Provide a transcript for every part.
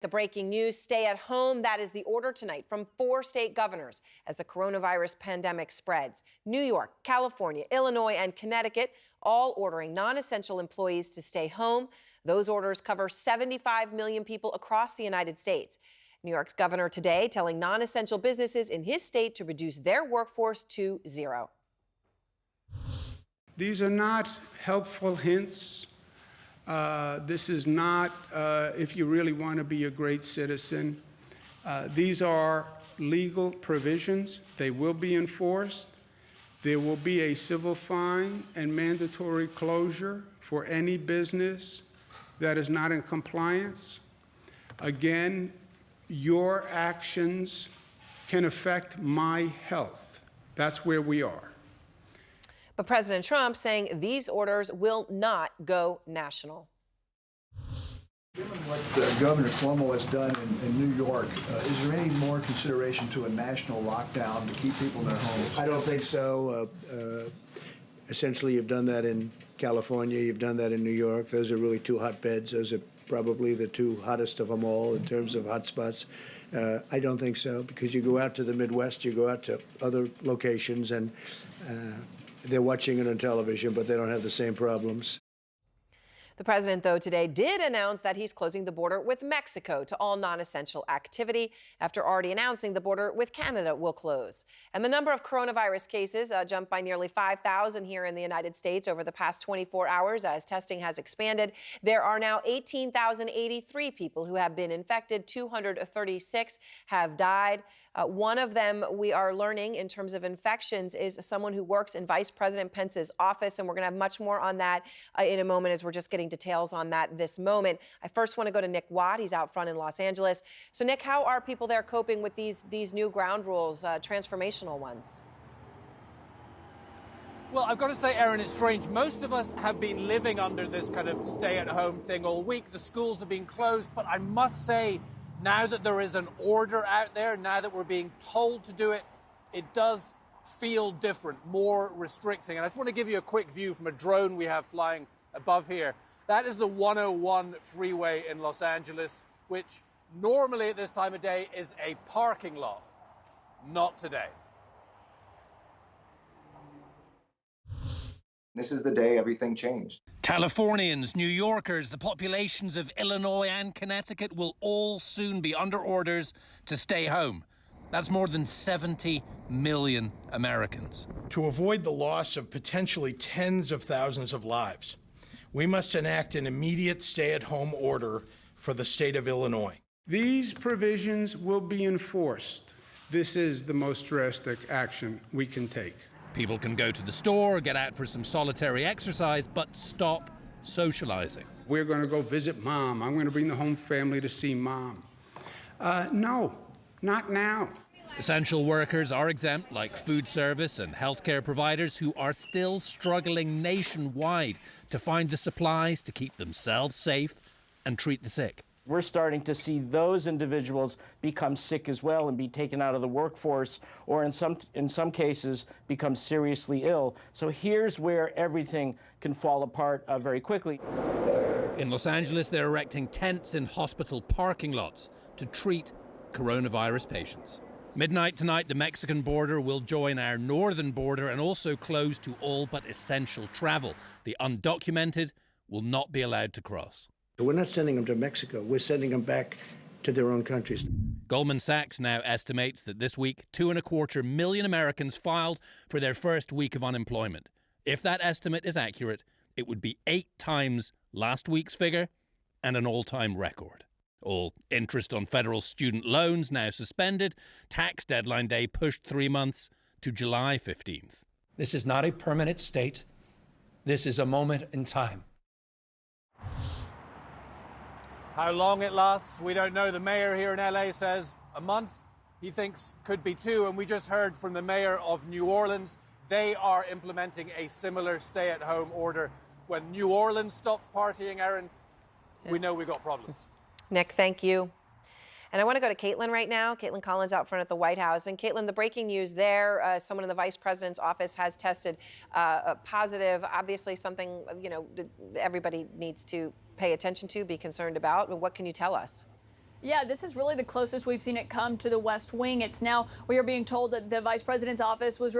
The breaking news, stay at home. That is the order tonight from 4 state governors as the coronavirus pandemic spreads. New York, California, Illinois, and Connecticut all ordering non-essential employees to stay home. Those orders cover 75 million people across the United States. New York's governor today telling non-essential businesses in his state to reduce their workforce to 0. These are not helpful hints. This is not if you really want to be a great citizen. These are legal provisions. They will be enforced. There will be a civil fine and mandatory closure for any business that is not in compliance. Again, your actions can affect my health. That's where we are. But President Trump saying these orders will not go national. Given what Governor Cuomo has done in New York, is there any more consideration to a national lockdown to keep people in their homes? I don't think so. Essentially, you've done that in California. You've done that in New York. Those are really 2 hotbeds. Those are probably the 2 hottest of them all in terms of hotspots. I don't think so, because you go out to the Midwest, you go out to other locations, and they're watching it on television, but they don't have the same problems. The president, though, today did announce that he's closing the border with Mexico to all non-essential activity after already announcing the border with Canada will close. And the number of coronavirus cases jumped by nearly 5,000 here in the United States over the past 24 hours as testing has expanded. There are now 18,083 people who have been infected. 236 have died. One of them, we are learning in terms of infections, is someone who works in Vice President Pence's office. And we're going to have much more on that in a moment as we're just getting details on that this moment. I first want to go to Nick Watt. He's out front in Los Angeles. So, Nick, how are people there coping with these new ground rules, transformational ones? Well, I've got to say, Erin, it's strange. Most of us have been living under this kind of stay-at-home thing all week. The schools have been closed. But I must say, now that there is an order out there, now that we're being told to do it, it does feel different, more restricting. And I just want to give you a quick view from a drone we have flying above here. That is the 101 freeway in Los Angeles, which normally at this time of day is a parking lot. Not today. This is the day everything changed. Californians, New Yorkers, the populations of Illinois and Connecticut will all soon be under orders to stay home. That's more than 70 million Americans. To avoid the loss of potentially tens of thousands of lives, we must enact an immediate stay-at-home order for the state of Illinois. These provisions will be enforced. This is the most drastic action we can take. People can go to the store, get out for some solitary exercise, but stop socializing. We're going to go visit Mom. I'm going to bring the home family to see Mom. No, not now. Essential workers are exempt, like food service and healthcare providers who are still struggling nationwide to find the supplies to keep themselves safe and treat the sick. We're starting to see those individuals become sick as well and be taken out of the workforce, or in some cases become seriously ill. So here's where everything can fall apart very quickly. In Los Angeles, they're erecting tents in hospital parking lots to treat coronavirus patients. Midnight tonight, the Mexican border will join our northern border and also close to all but essential travel. The undocumented will not be allowed to cross. We're not sending them to Mexico. We're sending them back to their own countries. Goldman Sachs now estimates that this week, 2.25 million Americans filed for their first week of unemployment. If that estimate is accurate, it would be 8 times last week's figure and an all-time record. All interest on federal student loans now suspended. Tax deadline day pushed 3 months to July 15th. This is not a permanent state. This is a moment in time. How long it lasts, we don't know. The mayor here in LA says a month. He thinks could be 2. And we just heard from the mayor of New Orleans. They are implementing a similar stay-at-home order. When New Orleans stops partying, Erin, we know we got problems. Nick, thank you. And I want to go to Caitlin right now. Caitlin Collins out front at the White House. And Caitlin, the breaking news there, someone in the vice president's office has tested positive. Obviously something, everybody needs to pay attention to, be concerned about. But what can you tell us? Yeah, this is really the closest we've seen it come to the West Wing. It's now, we are being told that the vice president's office was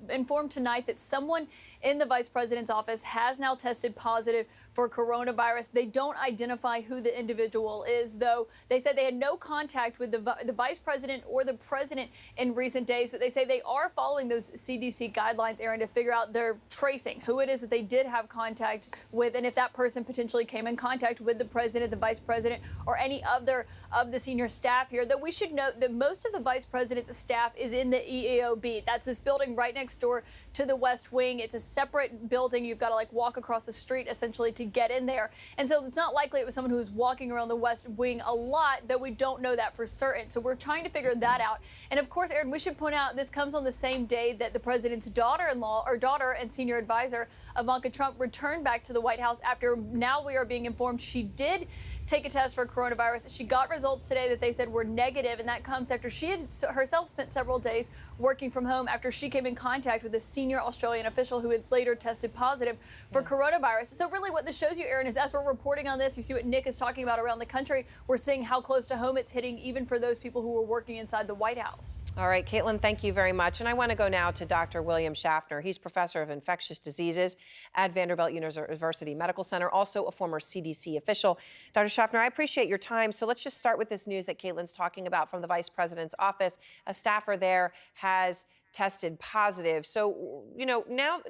informed tonight that someone in the vice president's office has now tested positive for coronavirus. They don't identify who the individual is, though. They said they had no contact with the vice president or the president in recent days, but they say they are following those CDC guidelines, Aaron, to figure out their tracing, who it is that they did have contact with, and if that person potentially came in contact with the president, the vice president, or any other of the senior staff here. Though we should note that most of the vice president's staff is in the EAOB. That's this building right next door to the West Wing. It's a separate building. You've got to walk across the street essentially to get in there. And so it's not likely it was someone who was walking around the West Wing a lot, that we don't know that for certain. So we're trying to figure that out. And of course, Aaron, we should point out this comes on the same day that the president's daughter and senior advisor Ivanka Trump returned back to the White House after now we are being informed she did take a test for coronavirus. She got results today that they said were negative, and that comes after she had herself spent several days working from home after she came in contact with a senior Australian official who had later tested positive for coronavirus. So really what this shows you, Aaron, is as we're reporting on this, you see what Nick is talking about around the country, we're seeing how close to home it's hitting even for those people who were working inside the White House. All right, Caitlin, thank you very much. And I want to go now to Dr. William Schaffner. He's professor of infectious diseases at Vanderbilt University Medical Center, also a former CDC official. Dr. Schaffner, I appreciate your time. So let's just start with this news that Caitlin's talking about from the vice president's office. A staffer there has tested positive. So, now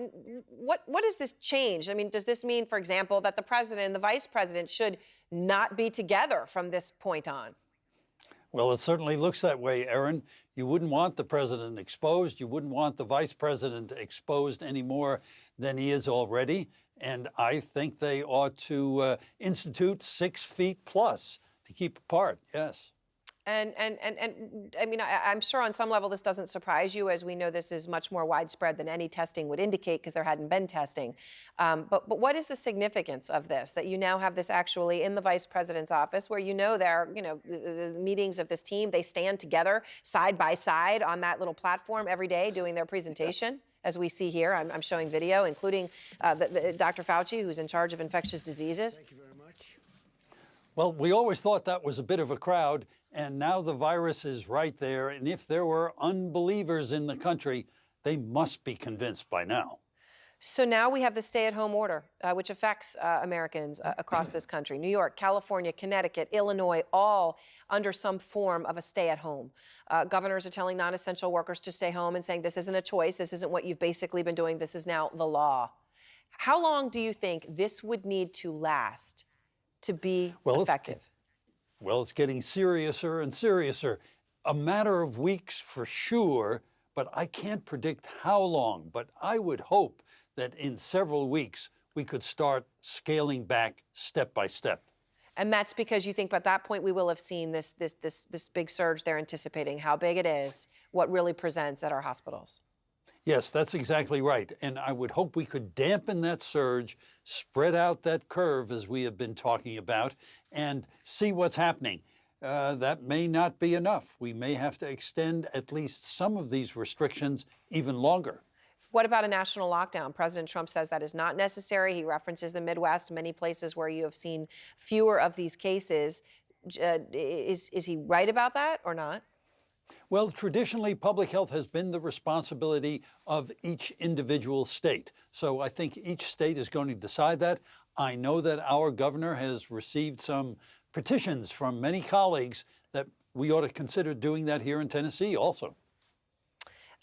what does this change? I mean, does this mean, for example, that the president and the vice president should not be together from this point on? Well, it certainly looks that way, Erin. You wouldn't want the president exposed. You wouldn't want the vice president exposed any more than he is already. And I think they ought to institute 6 feet plus to keep apart, yes. And I mean, I'm sure on some level this doesn't surprise you, as we know this is much more widespread than any testing would indicate because there hadn't been testing. But what is the significance of this, that you now have this actually in the vice president's office where there are, the meetings of this team, they stand together side by side on that little platform every day doing their presentation? As we see here, I'm showing video, including Dr. Fauci, who's in charge of infectious diseases. Thank you very much. Well, we always thought that was a bit of a crowd, and now the virus is right there. And if there were unbelievers in the country, they must be convinced by now. So now we have the stay-at-home order, which affects Americans across this country. New York, California, Connecticut, Illinois, all under some form of a stay-at-home. Governors are telling non-essential workers to stay home and saying this isn't a choice, this isn't what you've basically been doing, this is now the law. How long do you think this would need to last to be effective? It's getting seriouser and seriouser. A matter of weeks for sure, but I can't predict how long. But I would hope that in several weeks we could start scaling back step by step. And that's because you think by that point we will have seen this big surge they're anticipating, how big it is, what really presents at our hospitals. Yes, that's exactly right. And I would hope we could dampen that surge, spread out that curve as we have been talking about, and see what's happening. That may not be enough. We may have to extend at least some of these restrictions even longer. What about a national lockdown? President Trump says that is not necessary. He references the Midwest, many places where you have seen fewer of these cases. Is he right about that or not? Well, traditionally, public health has been the responsibility of each individual state. So I think each state is going to decide that. I know that our governor has received some petitions from many colleagues that we ought to consider doing that here in Tennessee also.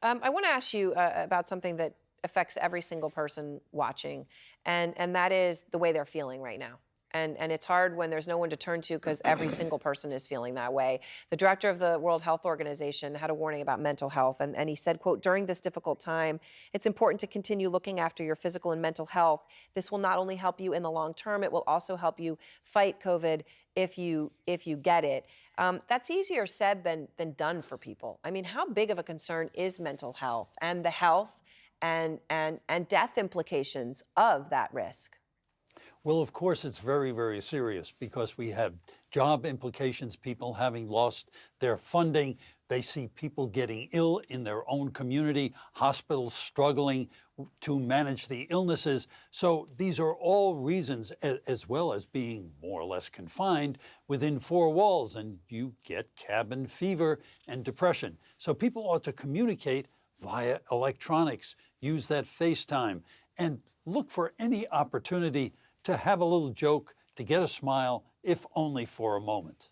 I want to ask you about something that affects every single person watching, and that is the way they're feeling right now. And it's hard when there's no one to turn to because every single person is feeling that way. The director of the World Health Organization had a warning about mental health, and he said, quote, during this difficult time, it's important to continue looking after your physical and mental health. This will not only help you in the long term, it will also help you fight COVID if you get it. That's easier said than done for people. I mean, how big of a concern is mental health and the health and death implications of that risk? Well, of course, it's very, very serious because we have job implications, people having lost their funding. They see people getting ill in their own community, hospitals struggling to manage the illnesses. So these are all reasons, as well as being more or less confined within four walls, and you get cabin fever and depression. So people ought to communicate via electronics, use that FaceTime, and look for any opportunity to have a little joke, to get a smile, if only for a moment.